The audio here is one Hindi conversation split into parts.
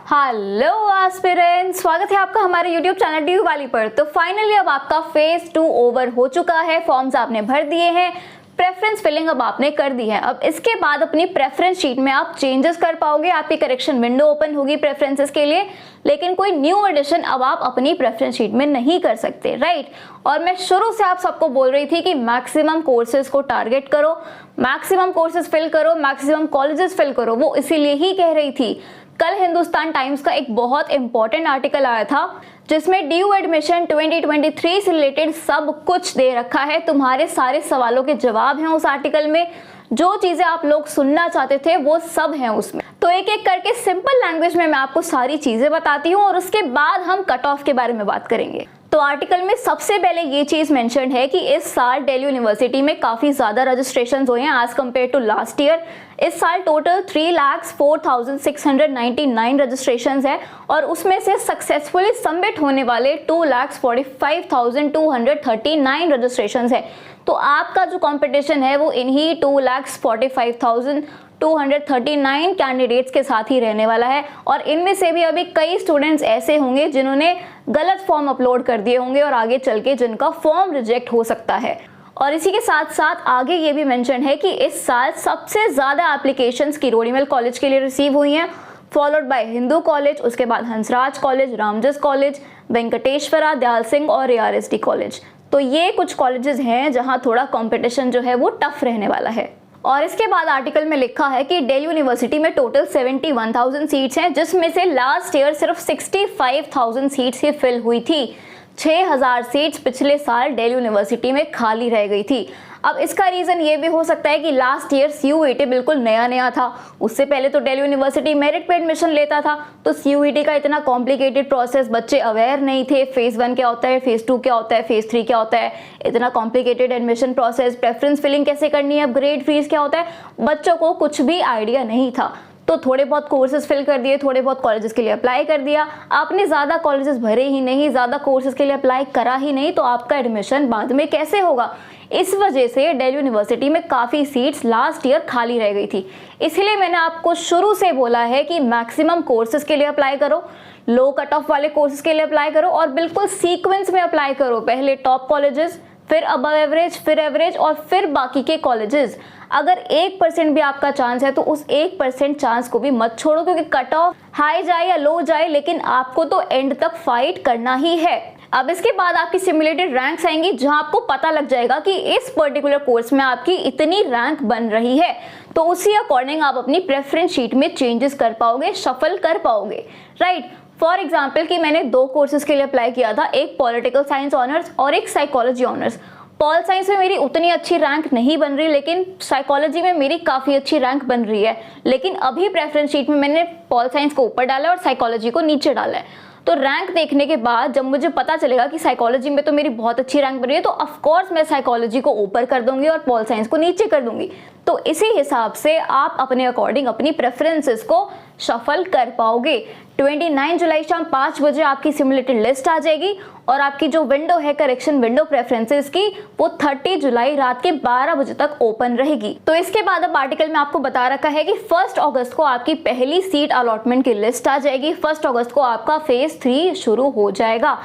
हेलो एस्पिरेंट्स, स्वागत है आपका हमारे यूट्यूब चैनल ड्यू वाली पर। तो फाइनली अब आपका फेज 2 ओवर हो चुका है। फॉर्म्स आपने भर दिए हैं, प्रेफरेंस फिलिंग अब आपने कर दी है। अब इसके बाद अपनी प्रेफरेंस शीट में आप चेंजेस कर पाओगे, आपकी करेक्शन विंडो ओपन होगी प्रेफरेंसेस के लिए, लेकिन कोई न्यू एडिशन अब आप अपनी प्रेफरेंस शीट में नहीं कर सकते, राइट। और मैं शुरू से आप सबको बोल रही थी कि मैक्सिमम कोर्सेज को टारगेट करो, मैक्सिमम कोर्सेज फिल करो, मैक्सिमम कॉलेजेस फिल करो। वो इसीलिए ही कह रही थी। कल हिंदुस्तान टाइम्स का एक बहुत इंपॉर्टेंट आर्टिकल आया था जिसमें ड्यू एडमिशन 2023 से रिलेटेड सब कुछ दे रखा है। तुम्हारे सारे सवालों के जवाब हैं उस आर्टिकल में, जो चीजें आप लोग सुनना चाहते थे वो सब हैं उसमें। तो एक एक करके सिंपल लैंग्वेज में मैं आपको सारी चीजें बताती हूँ और उसके बाद हम कट ऑफ के बारे में बात करेंगे। तो आर्टिकल में सबसे पहले ये चीज मेंशन है कि इस साल दिल्ली यूनिवर्सिटी में काफी ज्यादा रजिस्ट्रेशन हुए हैं as compared to last year. इस साल टोटल 3,04,699 रजिस्ट्रेशन है और उसमें से सक्सेसफुली सबमिट होने वाले 2,45,239 रजिस्ट्रेशन है। तो आपका जो कंपटीशन है वो इन्हीं 2,45,239 कैंडिडेट्स के साथ ही रहने वाला है। और इनमें से भी अभी कई स्टूडेंट्स ऐसे होंगे जिन्होंने गलत फॉर्म अपलोड कर दिए होंगे और आगे चल के जिनका फॉर्म रिजेक्ट हो सकता है। और इसी के साथ साथ आगे ये भी मेंशन है कि इस साल सबसे ज्यादा एप्लीकेशंस किरोड़ीमल कॉलेज के लिए रिसीव हुई हैं, फॉलोड बाय हिंदू कॉलेज, उसके बाद हंसराज कॉलेज, रामजस कॉलेज, वेंकटेश्वरा, दयाल सिंह और ARSD कॉलेज। तो ये कुछ कॉलेजेस हैं जहां थोड़ा कंपटीशन जो है वो टफ रहने वाला है। और इसके बाद आर्टिकल में लिखा है कि दिल्ली यूनिवर्सिटी में टोटल 71,000 सीट्स हैं, जिसमें से लास्ट ईयर सिर्फ 65,000 सीट्स ही फिल हुई थी। 6,000 सीट्स पिछले साल दिल्ली यूनिवर्सिटी में खाली रह गई थी। अब इसका रीजन ये भी हो सकता है कि लास्ट ईयर CUET बिल्कुल नया था। उससे पहले तो दिल्ली यूनिवर्सिटी मेरिट पे एडमिशन लेता था, तो CUET का इतना कॉम्प्लिकेटेड प्रोसेस बच्चे अवेयर नहीं थे। फेज 1 क्या होता है, फेज 2 क्या होता है, फेज 3 क्या होता है, इतना complicated admission process, preference filling कैसे करनी है, अपग्रेड फीस क्या होता है, बच्चों को कुछ भी आइडिया नहीं था। तो थोड़े बहुत कोर्सेज फिल कर दिए, थोड़े बहुत कॉलेजेस के लिए अप्लाई कर दिया। आपने ज़्यादा कॉलेजेस भरे ही नहीं, ज़्यादा कोर्सेज के लिए अप्लाई करा ही नहीं, तो आपका एडमिशन बाद में कैसे होगा। इस वजह से दिल्ली यूनिवर्सिटी में काफ़ी सीट्स लास्ट ईयर खाली रह गई थी। इसलिए मैंने आपको शुरू से बोला है कि मैक्सिमम कोर्सेज के लिए अप्लाई करो, लो कट ऑफ वाले कोर्सेज के लिए अप्लाई करो और बिल्कुल सीक्वेंस में अप्लाई करो। पहले टॉप कॉलेजेस, फिर अबव एवरेज, फिर एवरेज और फिर बाकी के कॉलेजेस। अगर 1% भी आपका चांस है तो उस 1% चांस को भी मत छोड़ो, क्योंकि कट ऑफ हाई जाए या लो जाए, लेकिन आपको तो एंड तक फाइट करना ही है। अब इसके बाद आपकी सिमुलेटेड रैंक्स आएंगी, जहां आपको पता लग जाएगा कि इस पर्टिकुलर कोर्स में आपकी इतनी रैंक बन रही है। तो उसी अकॉर्डिंग आप अपनी प्रेफरेंस शीट में चेंजेस कर पाओगे, शफल कर पाओगे, राइट। फॉर एग्जाम्पल कि मैंने 2 कोर्सेज के लिए अप्लाई किया था, एक पॉलिटिकल साइंस ऑनर्स और एक साइकोलॉजी ऑनर्स। पॉल साइंस में मेरी उतनी अच्छी रैंक नहीं बन रही, लेकिन साइकोलॉजी में मेरी काफ़ी अच्छी रैंक बन रही है। लेकिन अभी प्रेफरेंस शीट में मैंने पॉल साइंस को ऊपर डाला और साइकोलॉजी को नीचे डाला है। तो रैंक देखने के बाद जब मुझे पता चलेगा कि साइकोलॉजी में तो मेरी बहुत अच्छी रैंक बन रही है, तो ऑफकोर्स मैं साइकोलॉजी को ऊपर कर दूंगी और पॉल साइंस को नीचे कर दूंगी। तो इसी हिसाब से आप अपने अकॉर्डिंग अपनी प्रेफरेंसेस को शफल कर पाओगे। 29 जुलाई शाम 5 बजे आपकी सिमुलेटेड लिस्ट आ जाएगी और आपकी जो विंडो है करेक्शन विंडो प्रेफरेंसेस की, वो 30 जुलाई रात के 12 बजे तक ओपन रहेगी। तो इसके बाद अब आर्टिकल में आपको बता रखा है कि 1 अगस्त को आपकी पहली सीट अलॉटमेंट की लिस्ट आ जाएगी। 1 अगस्त को आपका फेज 3 शुरू हो जाएगा।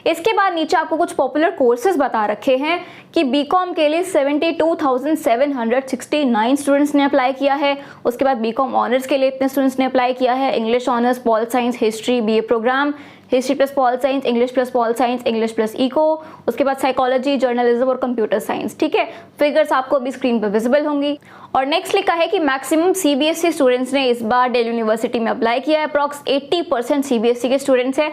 इसके बाद नीचे आपको कुछ पॉपुलर कोर्सेज बता रखे हैं कि बीकॉम के लिए 72,769 स्टूडेंट्स ने अप्लाई किया है। उसके बाद बीकॉम ऑनर्स के लिए इतने स्टूडेंट्स ने अप्लाई किया है। English honours, pol science, history, BA programme, history plus pol science, English plus pol science, English plus eco, उसके बाद साइकोलॉजी, जर्नलिज्म और कंप्यूटर साइंस, ठीक है। फिगर्स आपको अभी स्क्रीन पर विजिबल होंगी। और नेक्स्ट लिखा है कि मैक्सिमम CBSE स्टूडेंट्स ने इस बार दिल्ली यूनिवर्सिटी में अप्लाई किया है। अप्रॉक्स 80% CBSE के स्टूडेंट्स हैं।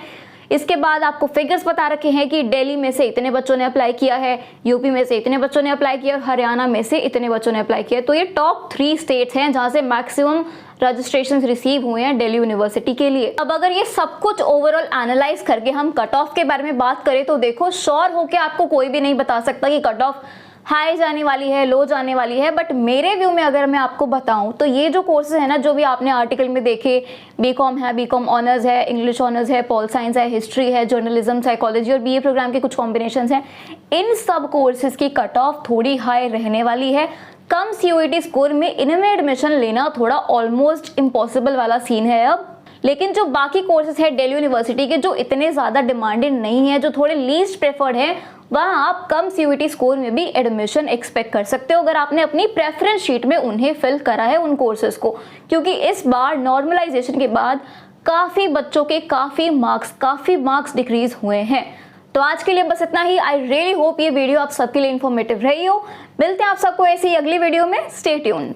इसके बाद आपको फिगर्स बता रखे हैं कि दिल्ली में से इतने बच्चों ने अप्लाई किया है, यूपी में से इतने बच्चों ने अप्लाई किया और हरियाणा में से इतने बच्चों ने अप्लाई किया। तो ये टॉप 3 स्टेट्स हैं जहां से मैक्सिमम रजिस्ट्रेशन रिसीव हुए हैं दिल्ली यूनिवर्सिटी के लिए। अब अगर ये सब कुछ ओवरऑल एनालाइज करके हम कट ऑफ के बारे में बात करें तो देखो, श्योर होके आपको कोई भी नहीं बता सकता कि कट ऑफ हाई जाने वाली है, लो जाने वाली है। बट मेरे व्यू में अगर मैं आपको बताऊं तो ये जो कोर्सेज है ना, जो भी आपने आर्टिकल में देखे, बीकॉम है, बीकॉम ऑनर्स है, इंग्लिश ऑनर्स है, पॉल साइंस है, हिस्ट्री है, जर्नलिज्म, साइकोलॉजी और BA प्रोग्राम के कुछ कॉम्बिनेशन हैं, इन सब कोर्सेज की कट ऑफ थोड़ी हाई रहने वाली है। कम CUET स्कोर में इनमें एडमिशन लेना थोड़ा ऑलमोस्ट इम्पॉसिबल वाला सीन है अब। लेकिन जो बाकी कोर्सेज है दिल्ली यूनिवर्सिटी के, जो इतने ज़्यादा डिमांडेड नहीं है, जो थोड़े लीस्ट प्रेफर्ड हैं, वहाँ आप कम CUET स्कोर में भी एडमिशन एक्सपेक्ट कर सकते हो अगर आपने अपनी प्रेफरेंस शीट में उन्हें फिल करा है उन कोर्सेज को, क्योंकि इस बार नॉर्मलाइजेशन के बाद काफ़ी बच्चों के काफ़ी मार्क्स डिक्रीज हुए हैं। तो आज के लिए बस इतना ही। आई रियली होप ये वीडियो आप सबके लिए इन्फॉर्मेटिव रही हो। मिलते हैं आप सबको ऐसी अगली वीडियो में। Stay tuned.